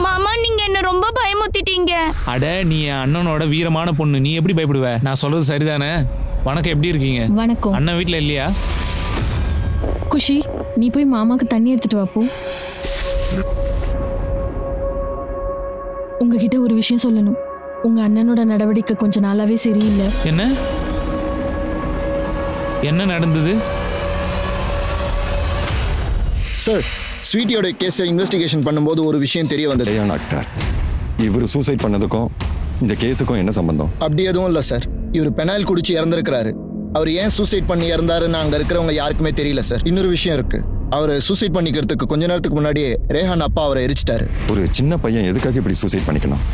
மாமா, நீங்க என்ன ரொம்ப பயமுத்திட்டீங்க. அட, நீ என் அண்ணனோட வீரமான பொண்ணு, நீ எப்படி பயப்படுவ? நான் சொல்றது சரிதானே? வணக்கம், எப்படி இருக்கீங்க? வணக்கம். அண்ணன் வீட்ல இல்லையா? குஷி, நீ போய் மாமாக்கு தண்ணி எடுத்துட்டு வா போ. உங்ககிட்ட ஒரு விஷயம் சொல்லணும். உங்க அண்ணனோட நடவடிக்கை கொஞ்ச நாளாவே சரியில்லை. என்ன நடந்தது சார்? ஸ்வீட்டியோட கேஸை இன்வெஸ்டிகேஷன் பண்ணும்போது ஒரு விஷயம் தெரிய வந்தது. டாக்டர், இவர் சூசைட் பண்ணதுக்கும் இந்த கேஸுக்கும் என்ன சம்பந்தம்? அப்படி எதுவும் இல்லை சார். இவர் பெனாயில் குடிச்சு இறந்துருக்கிறாரு. அவர் ஏன் சூசைட் பண்ணி இறந்தாருன்னு அங்கே இருக்கிறவங்க யாருக்குமே தெரியல சார். இன்னொரு விஷயம் இருக்கு. அவர் சூசைட் பண்ணிக்கிறதுக்கு கொஞ்ச நேரத்துக்கு முன்னாடியே ரேஹான் அப்பா அவரை எரிச்சிட்டாரு. ஒரு சின்ன பையன் எதுக்காக இப்படி சூசைட் பண்ணிக்கணும்?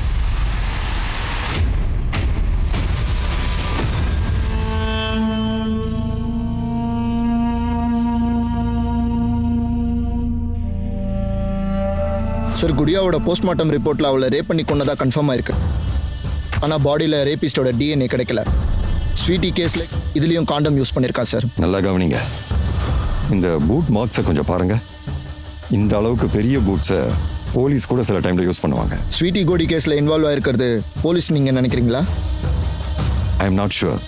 சார், குடியாவோட போஸ்ட்மார்ட்டம் ரிப்போர்ட்ல அவளை ரேப் பண்ணி கொண்டதா கன்ஃபார்ம் ஆயிருக்கு. ஆனால் பாடியில் ரேபிஸ்டோட DNA கிடைக்கல. ஸ்வீட்டி கேஸ்ல இதுலயும் காண்டம் யூஸ் பண்ணியிருக்கா சார். நல்லா கவனிங்க. இந்த பூட் மார்க்ஸை கொஞ்சம் பாருங்க. இந்த அளவுக்கு பெரிய பூட்ஸை போலீஸ் கூட சில டைம்ல யூஸ் பண்ணுவாங்க. ஸ்வீட்டி கோடி கேஸ்ல இன்வால்வ் ஆயிருக்கிறது போலீஸ் நீங்க நினைக்கிறீங்களா? I am not sure.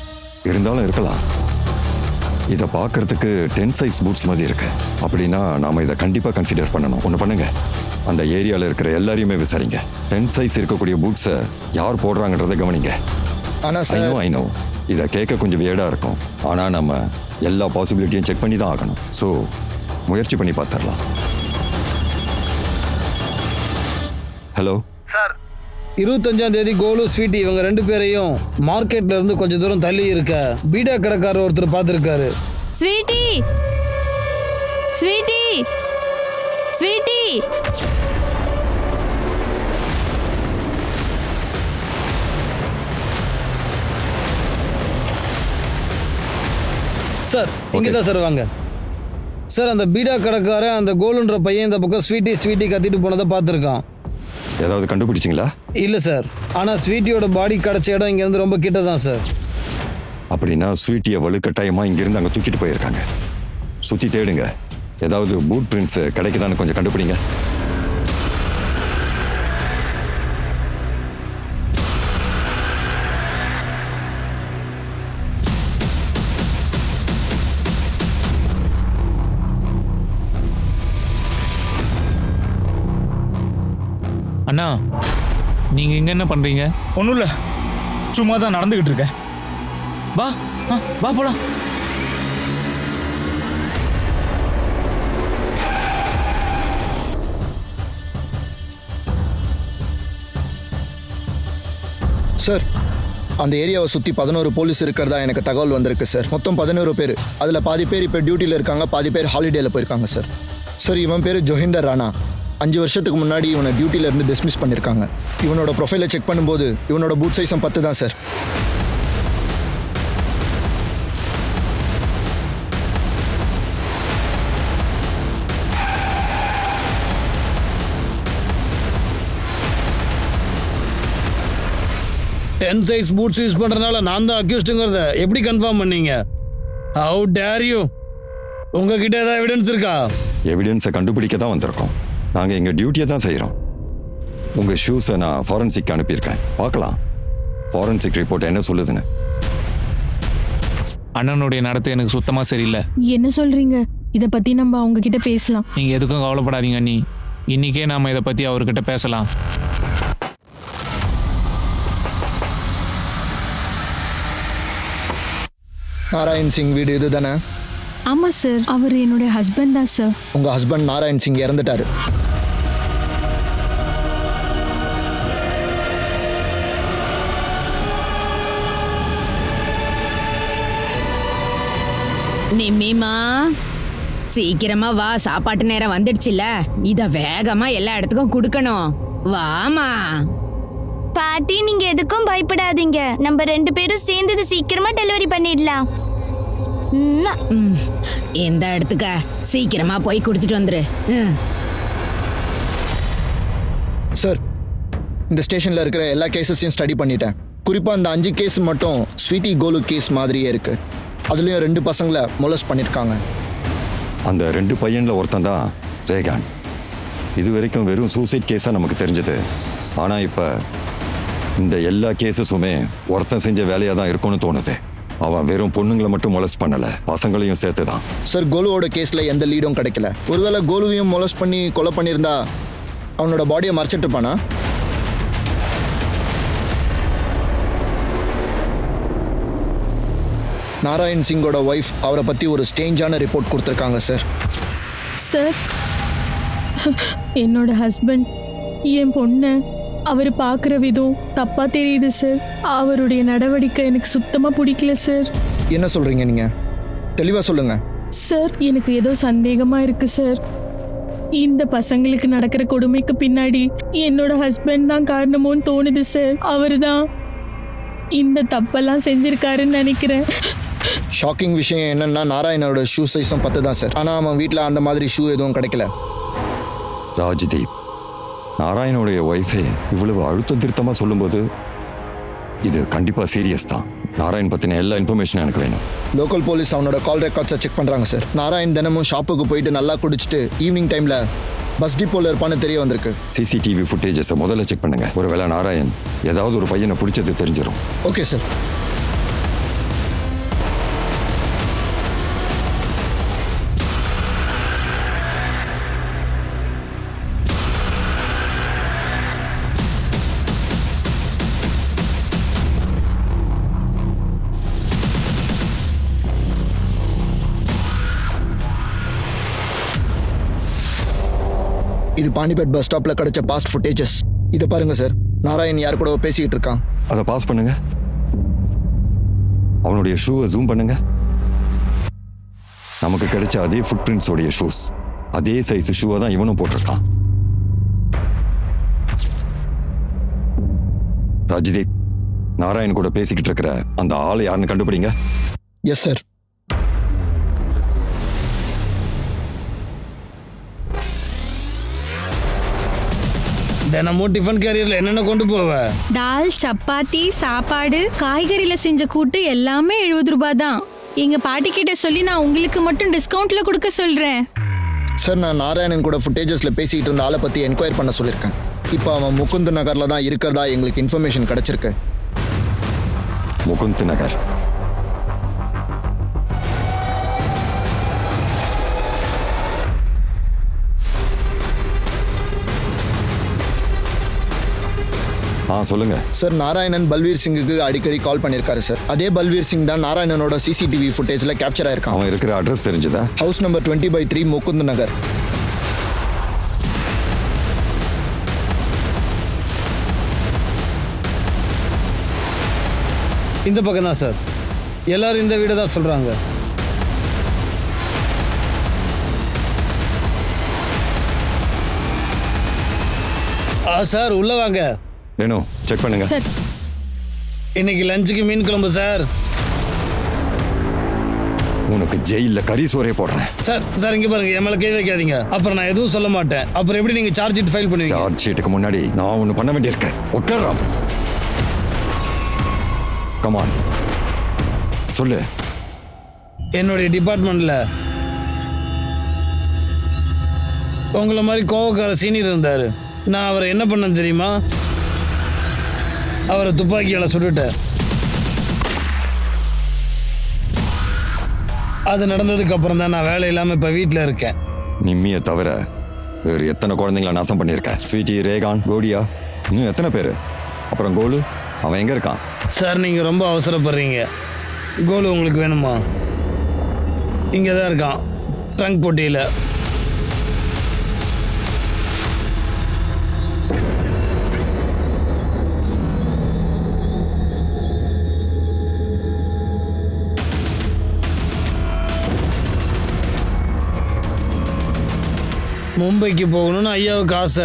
இருந்தாலும் இருக்கலாம். இதை பார்க்கறதுக்கு 10 சைஸ் பூட்ஸ் மாதிரி இருக்கு. அப்படின்னா நாம இதை கண்டிப்பா கன்சிடர் பண்ணணும். ஒன்று பண்ணுங்க, அந்த ஏரியாவில் இருக்கிற எல்லாரையுமே விசாரிங்க. 10 சைஸ் இருக்கக்கூடிய பூட்ஸை யார் போடுறாங்கன்றதை கவனிங்க. ஆனா சார் ஐ நோ இதை கேட்க கொஞ்சம் வியர்டா இருக்கும். ஆனா நம்ம எல்லா பாசிபிலிட்டியும் செக் பண்ணி தான் ஆகணும். ஸோ முயற்சி பண்ணி பார்த்துடலாம். ஹலோ சார், 25ஆம் தேதி கோலு ஸ்வீட்டி இவங்க 2 பேரையும் மார்க்கெட்ல இருந்து கொஞ்சம் தூரம் தள்ளி இருக்க பீடா கடைக்காரர் ஒருத்தர் பார்த்துருக்காரு. ஸ்வீட்டி ஸ்வீட்டி ஸ்வீட்டி சார் இங்கே தான் சார் வாங்க. சார், அந்த பீடா கடைக்காரன் அந்த கோலுன்ற பையன் இந்த பக்கம் ஸ்வீட்டி ஸ்வீட்டி கத்திட்டு போனதை பார்த்துருக்கான். ஏதாவது கண்டுபிடிச்சிங்களா? இல்லை சார், ஆனால் ஸ்வீட்டியோட பாடி கிடைச்ச இடம் இங்கேருந்து ரொம்ப கிட்ட தான் சார். அப்படின்னா ஸ்வீட்டியை வலுக்கட்டாயமா இங்கிருந்து அங்கே தூக்கிட்டு போயிருக்காங்க. சுற்றி தேடுங்க, ஏதாவது பூட் பிரிண்ட்ஸ் கிடைக்குதான்னு கொஞ்சம் கண்டுபிடிங்க. அண்ணா, நீங்க இங்க என்ன பண்றீங்க? ஒன்றும் இல்லை, சும்மா தான் நடந்துகிட்டு இருக்கேன். வா வா போலாம். சார், அந்த ஏரியாவை சுற்றி 11 போலீஸ் இருக்கிறதா எனக்கு தகவல் வந்திருக்கு சார். மொத்தம் 11 பேர். அதில் பாதி பேர் இப்போ டியூட்டியில் இருக்காங்க, பாதி பேர் ஹாலிடேயில் போயிருக்காங்க சார். சார், இவன் பேர் ஜோஹிந்தர் ராணா. 5 வருஷத்துக்கு முன்னாடி இவனை டியூட்டியில இருந்து டிஸ்மிஸ் பண்ணியிருக்காங்க. இவனோட ப்ரொஃபைலை செக் பண்ணும்போது இவனோட பூட் சைஸும் 10 தான் சார். டென் சைஸ் பூட்ஸ் யூஸ் பண்றதுனால நான் தான் அக்யூஸ்டுங்கிறத எப்படி கன்ஃபார்ம் பண்ணீங்க? How dare you? உங்ககிட்ட ஏதாவது எவிடன்ஸ் இருக்கா? எவிடன்ஸை கண்டுபிடிக்க தான் வந்திருக்கோம். நாங்கள் எங்கள் டியூட்டியை தான் செய்கிறோம். உங்கள் ஷூஸை நான் ஃபாரன்சிக் அனுப்பியிருக்கேன், பார்க்கலாம் ஃபாரன்சிக் ரிப்போர்ட் என்ன சொல்லுதுன்னு. அண்ணனுடைய நடத்தை எனக்கு சுத்தமாக சரியில்லை. என்ன சொல்றீங்க? இதை பத்தி நம்ம அவங்க கிட்ட பேசலாம். நீங்கள் எதுக்கும் கவலைப்படாதீங்க அண்ணி, இன்னைக்கே நாம இதை பற்றி அவர்கிட்ட பேசலாம். நாராயண் சிங் வீடு இது தானே? ஆமா சார், அவர் என்னுடைய ஹஸ்பண்ட் தான் சார். உங்கள் ஹஸ்பண்ட் நாராயண் சிங் இறந்துட்டாரு. நிம்மிமா, சீக்கிரமா வா, சாப்பாட்டு நேரம் வந்துடுச்சுல. இத வேகமா எல்லா இடத்துக்கும் குடுக்கணும். வாமா. பாட்டி, நீங்க எதுக்கும் பயப்படாதீங்க. நம்ம 2 பேரும் சேர்ந்து சீக்கிரமா டெலிவரி பண்ணிடலாம். எந்த இடத்துக்க சீக்கிரமா போய் கொடுத்துட்டு வந்துரு. சார், இந்த ஸ்டேஷனில் இருக்கிற எல்லா கேசஸையும் ஸ்டடி பண்ணிட்டேன். குறிப்பாக அந்த 5 கேஸ் மட்டும் ஸ்வீட்டி கோலு கேஸ் மாதிரியே இருக்கு. அதுலேயும் 2 பசங்களை மொலஸ்ட் பண்ணியிருக்காங்க. அந்த 2 பையனில் ஒருத்தன் தான் ரேகான். இது வரைக்கும் வெறும் சூசைட் கேஸாக நமக்கு தெரிஞ்சது. ஆனால் இப்போ இந்த எல்லா கேஸஸுமே ஒருத்தன் செஞ்ச வேலையாக தான் இருக்கும்னு தோணுது. அவன் வெறும் பொண்ணுங்களை மட்டும் மொலஸ்ட் பண்ணலை, பசங்களையும் சேர்த்து தான். சார், கோலுவோட கேஸில் எந்த லீடும் கிடைக்கல. ஒருவேளை கோலுவையும் மொலஸ்ட் பண்ணி கொலை பண்ணியிருந்தா அவனோட பாடியை மறைச்சிட்டு இருப்பானா? நாராயண் சிங்கோட ஒய்ஃப் அவரை பற்றி ஒரு ஸ்டேஞ்சான ரிப்போர்ட் கொடுத்துருக்காங்க சார். சார், என்னோட ஹஸ்பண்ட் என் பொண்ணு அவர் பார்க்குற விதம் தப்பா தெரியுது சார். அவருடைய நடவடிக்கை எனக்கு சுத்தமாக பிடிக்கல சார். என்ன சொல்கிறீங்க நீங்கள்? தெளிவாக சொல்லுங்கள் சார். எனக்கு ஏதோ சந்தேகமாக இருக்கு சார். இந்த பசங்களுக்கு நடக்கிற கொடுமைக்கு பின்னாடி என்னோட ஹஸ்பண்ட் தான் காரணமோன்னு தோணுது சார். அவர் தான் இந்த தப்பெல்லாம் செஞ்சிருக்காருன்னு நினைக்கிறேன். ஷாக்கிங் விஷயம் என்னன்னா, நாராயணோட ஷூ சைஸும் 10 தான் சார். ஆனால் அவன் வீட்டில் அந்த மாதிரி ஷூ எதுவும் கிடைக்கல. ராஜ்தீப், நாராயணோடைய ஒய்ஃபே இவ்வளவு அழுத்த திருத்தமாக சொல்லும்போது இது கண்டிப்பாக சீரியஸ் தான். நாராயண் பற்றின எல்லா இன்ஃபர்மேஷனும் எனக்கு வேணும். லோக்கல் போலீஸ் அவனோட கால் ரெக்கார்ட்ஸை செக் பண்ணுறாங்க சார். நாராயண் தினமும் ஷாப்புக்கு போயிட்டு நல்லா குடிச்சிட்டு ஈவினிங் டைமில் பஸ் டிப்போவில் இருப்பான்னு தெரிய வந்திருக்கு. சிசிடிவி ஃபுட்டேஜஸை முதல்ல செக் பண்ணுங்க. ஒருவேளை நாராயண் ஏதாவது ஒரு பையனை பிடிச்சது தெரிஞ்சிடும். Okay sir. இது பானிபட் பஸ் ஸ்டாப்ல கிடைச்ச பாஸ்ட் ஃபுட்டேஜஸ். இதை பாருங்க சார், நாராயண் யார் கூட பேசிக்கிட்டு இருக்கான். அதை பாஸ் பண்ணுங்க. அவனுடைய ஷூவை ஜூம் பண்ணுங்க. நமக்கு கிடைச்ச அதே ஃபுட் பிரிண்ட்ஸோடைய ஷூஸ், அதே சைஸ் ஷூவை தான் இவனும் போட்டிருக்கான். ராஜ்தீப், நாராயண் கூட பேசிக்கிட்டு இருக்கிற அந்த ஆளை யாருன்னு கண்டுபிடிங்க. Yes sir. தினமும் டிஃபன் கேரியர்ல என்னென்ன கொண்டு போவ? டால், சப்பாத்தி, சாப்பாடு, காய்கறியில செஞ்ச கூட்டு எல்லாமே 70 ரூபாய் தான். எங்க பாட்டி கிட்ட சொல்லி நான் உங்களுக்கு மட்டும் டிஸ்கவுண்ட்ல கொடுக்க சொல்றேன். சார், நான் நாராயணன் கூட ஃபுட்டேஜஸ்ல பேசிட்டு இருந்த ஆளை பத்தி என்கொயர் பண்ண சொல்லியிருக்கேன். இப்போ அவன் முகுந்த் நகர்ல தான் இருக்கிறதா எங்களுக்கு இன்ஃபர்மேஷன் கிடைச்சிருக்கு. முகுந்த் நகர்? சொல்லுங்க சார். நாராயணன் பல்வீர் சிங்குக்கு அடிக்கடி கால் பண்ணிருக்காரு சார். அதே பல்வீர் சிங் தான் நாராயணனோட சிசிடிவி ஃபுட்டேஜ்ல கேப்சர் ஆயிருக்கான். அவன் இருக்கிற அட்ரஸ் தெரிஞ்சதா? ஹவுஸ் நம்பர் 20/3 முகுந்த் நகர். இந்த பக்கம் தான் சார். எல்லாரும் இந்த வீடு தான் சொல்றாங்க. சார் உள்ள வாங்க. வேணும் செக் பண்ணுங்க சார். இன்னைக்கு லஞ்சுக்கு மீன் குழம்பு சார். உனக்கு ஜெயில கறி சோறே போடுறேன். சார் சார் இங்க பாருங்க, என் மேல கை வைக்காதீங்க. அப்புறம் நான் எதுவும் சொல்ல மாட்டேன். அப்புறம் எப்படி நீங்க சார்ஜ் ஷீட் ஃபைல் பண்ணுவீங்க? சார்ஜ் ஷீட்டுக்கு முன்னாடி நான் ஒன்னு பண்ண வேண்டியிருக்கேன். உட்கார்றாம். கமான் சொல்லு. என்னுடைய டிபார்ட்மெண்ட்ல உங்களை மாதிரி கோவக்கார சீனியர் இருந்தாரு. நான் அவரை என்ன பண்ணேன் தெரியுமா? அவரை துப்பாக்கியால சுட்டுட்டேன். அது நடந்ததுக்கு அப்புறம் தான் நான் வேலை இல்லாம இப்ப வீட்டுல இருக்கேன். நிம்மியை தவிர வேறு எத்தனை குழந்தைங்களை நாசம் பண்ணியிருக்க? ஸ்வீட்டி, ரேகான், கோடியா, இன்னும் எத்தனை பேரு? அப்புறம் கோலு, அவன் எங்க இருக்கான்? சார் நீங்க ரொம்ப அவசரப்படுறீங்க. கோலு உங்களுக்கு வேணுமா? இங்கே தான் இருக்கான், ட்ரங்க் பொட்டியில். மும்பைக்கு போகணும்னு ஐயாவுக்கு ஆசை.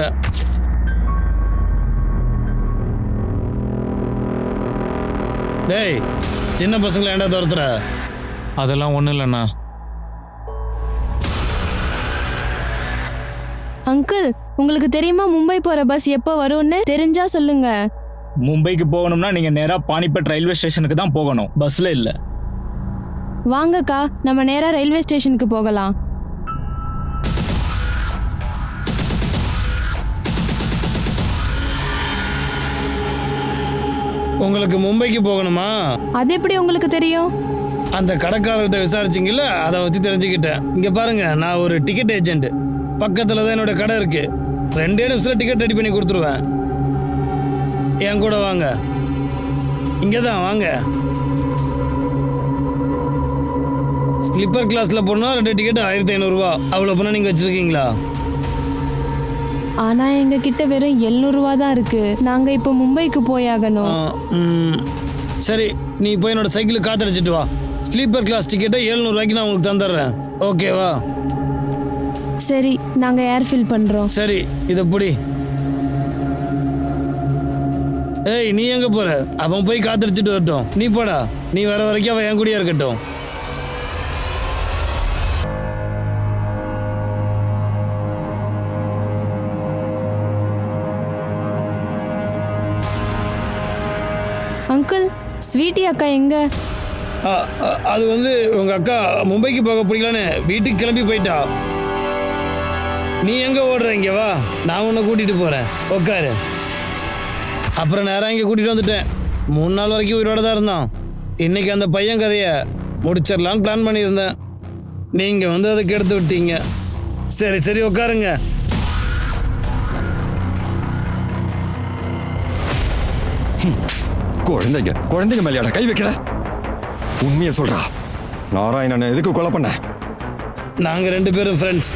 டேய், சின்ன பசங்களை ஏண்டா துரத்துற? அதெல்லாம் ஒன்றும் இல்லைண்ணா. அங்கிள், உங்களுக்கு தெரியுமா மும்பை போற பஸ் எப்போ வரும்னு? தெரிஞ்சா சொல்லுங்க. மும்பைக்கு போகணும்னா நீங்க நேரா பானிபட் ரயில்வே ஸ்டேஷனுக்கு தான் போகணும், பஸ்ல இல்ல. வாங்கக்கா, நம்ம நேரா ரயில்வே ஸ்டேஷனுக்கு போகலாம். உங்களுக்கு மும்பைக்கு போகணுமா? அது எப்படி உங்களுக்கு தெரியும்? அந்த கடைக்காரர்கிட்ட விசாரிச்சிங்கல்ல, அதை வச்சு தெரிஞ்சுக்கிட்டேன். இங்க பாருங்க, நான் ஒரு டிக்கெட் ஏஜென்ட். பக்கத்துல தான் என்னோட கடை இருக்கு. 2 நிமிஷத்துல டிக்கெட் ரெடி பண்ணி கொடுத்துருவேன். என் கூட வாங்க. இங்கதான் வாங்க. ஸ்லீப்பர் கிளாஸ்ல போனா 2 டிக்கெட் 1500 ரூபா. அவ்வளவு பணம் நீங்க வச்சிருக்கீங்களா? ஆனா எங்க கிட்ட வெறும் 700 ரூபா தான் இருக்கு. நாங்க இப்ப மும்பைக்கு போயாகணும். சரி, நீ போய் என்னோட சைக்கிள் காத்தடிச்சிட்டு வா. ஸ்லீப்பர் கிளாஸ் டிக்கெட்டை 700 ரூபாய்க்கு நான் உங்களுக்கு தந்துடுறேன். ஓகேவா? சரி, நாங்க ஏர் ஃபில் பண்றோம். சரி, இத புடி. ஏய், நீ எங்க போற? அவன் போய் காத்தடிச்சிட்டு வரட்டும். நீ போடா. நீ வர வரைக்கும் அவன் என் கூடயே இருக்கட்டும். அங்கிள், ஸ்வீட்டி அக்கா எங்க? அது வந்து உங்க அக்கா மும்பைக்கு போக பிடிக்கலன்னு வீட்டுக்கு கிளம்பி போயிட்டா. நீ எங்க ஓடுற? இங்க வா, நான் உன்னை கூட்டிட்டு போறேன். உட்காரு. அப்புறம் நேரம் இங்க கூட்டிட்டு வந்துட்டேன். 3 நாள் வரைக்கும் உயிரோட தான் இருந்தான். இன்னைக்கு அந்த பையன் கதைய முடிச்சிடலான்னு பிளான் பண்ணியிருந்தேன். நீங்க வந்து அதை கெடுத்து விட்டீங்க. சரி சரி, உட்காருங்க. குழந்தைங்க மேலையாட கை வைக்கிற? உண்மையை சொல்றா. நாராயணன் எதுக்கு கொலை பண்ண? நாங்க 2 பேரும் ஃப்ரெண்ட்ஸ்.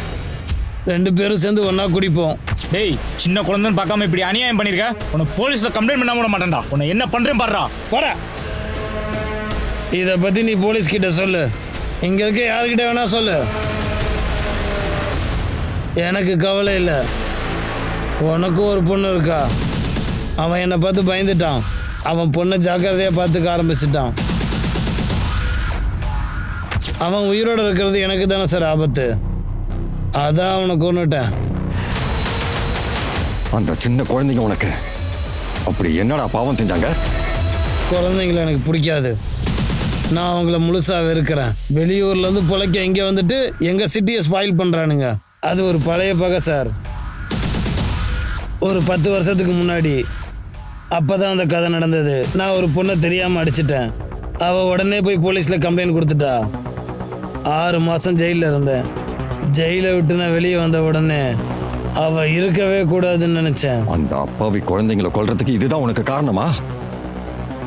2 பேரும் சேர்ந்து ஒன்னா குடிப்போம். டேய் சின்ன குழந்தைன்னு பார்க்காம இப்படி அநியாயம் பண்ணிருக்க. உன்னை போலீஸ்ல கம்ப்ளைண்ட் பண்ண விட மாட்டேன்டா. உன்னை என்ன பண்றேன் பாடுறா. போடா. இதை பத்தி நீ போலீஸ் கிட்ட சொல்லு. இங்க இருக்க யாருக்கிட்ட வேணா சொல்லு. எனக்கு கவலை இல்லை. உனக்கும் ஒரு பொண்ணு இருக்கா. அவன் என்னை பார்த்து பயந்துட்டான். அவன் பொண்ணை ஜாக்கிரதையா பார்த்துக்க ஆரம்பிச்சிட்டான். அவன் உயிரோடு இருக்கிறது எனக்கு தானே சார் ஆபத்து. அதான் அவனை கொன்னுட்டேன். அந்த சின்ன குழந்தைங்க உனக்கு அப்படி என்னடா பாவம் செஞ்சாங்க? குழந்தைங்களை எனக்கு பிடிக்காது. நான் அவங்கள முழுசா வெறுக்கிறேன். வெளியூர்லேருந்து பொழைக்க இங்கே வந்துட்டு எங்கள் சிட்டியை ஸ்பாயில் பண்ணுறானுங்க. அது ஒரு பழைய பகை சார். ஒரு 10 வருஷத்துக்கு முன்னாடி அப்போ தான் அந்த கதை நடந்தது. நான் ஒரு பொண்ணை தெரியாமல் அடிச்சிட்டேன். அவள் உடனே போய் போலீஸில் கம்ப்ளைண்ட் கொடுத்துட்டா. 6 மாதம் ஜெயிலில் இருந்தேன். ஜெயிலை விட்டு நான் வெளியே வந்த உடனே அவள் இருக்கவே கூடாதுன்னு நினச்சேன். அந்த அப்பாவி குழந்தைங்களை கொல்றதுக்கு இதுதான் உனக்கு காரணமா?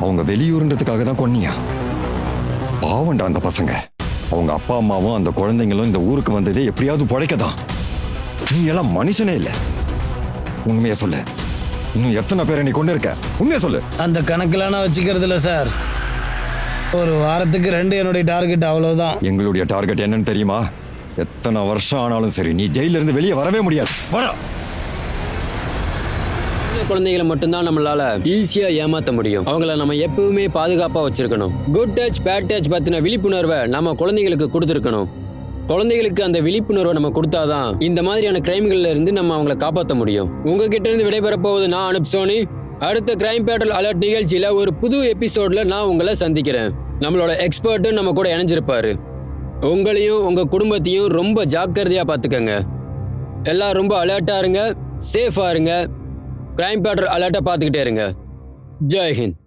அவங்க வெளியூர்ன்றதுக்காக தான் கொன்னியா? பாவண்டா அந்த பசங்க. அவங்க அப்பா அம்மாவும் அந்த குழந்தைங்களும் இந்த ஊருக்கு வந்ததே எப்படியாவது பிழைக்கதான். நீ எல்லாம் மனுஷனே இல்லை. உண்மையா சொல்லு. இன்னும் எத்தனை பேரை நீ கொண்டு இருக்க? உண்மையா சொல்லு. அந்த கணக்கெல்லாம் நான் வச்சுக்கிறது இல்லை சார். ஒரு வாரத்துக்கு 2 என்னுடைய டார்கெட், அவ்வளவுதான். எங்களுடைய டார்கெட் என்னன்னு தெரியுமா? எத்தனை வருஷம் ஆனாலும் சரி நீ ஜெயில இருந்து வெளியே வரவே முடியாது. வர குழந்தைகளை மட்டும்தான் நம்மளால ஈஸியா ஏமாத்த முடியும். அவங்கள நம்ம எப்பவுமே பாதுகாப்பா வச்சிருக்கணும். குட் டச் பேட் டச் பத்தின விழிப்புணர்வை நம்ம குழந்தைகளுக்கு கொடுத்துருக்கணும். குழந்தைகளுக்கு அந்த விழிப்புணர்வை நம்ம கொடுத்தாதான் இந்த மாதிரியான கிரைம்கள்ல இருந்து நம்ம அவங்கள காப்பாற்ற முடியும். உங்ககிட்ட இருந்து விடைபெற போவது நான் அனுப் சோனி. அடுத்த கிரைம் பேட்ரோல் அலர்ட் நிகழ்ச்சியில ஒரு புது எபிசோட்ல நான் உங்களை சந்திக்கிறேன். நம்மளோட எக்ஸ்பர்ட்டும் நம்ம கூட இணைஞ்சிருப்பாரு. உங்களையும் உங்க குடும்பத்தையும் ரொம்ப ஜாக்கிரதையா பாத்துக்கங்க. எல்லாம் ரொம்ப அலர்ட்டா இருங்க, சேஃபா இருங்க. கிரைம் பேட்ரோல் அலர்ட்டா பாத்துக்கிட்டே இருங்க. ஜெய் ஹிந்த்.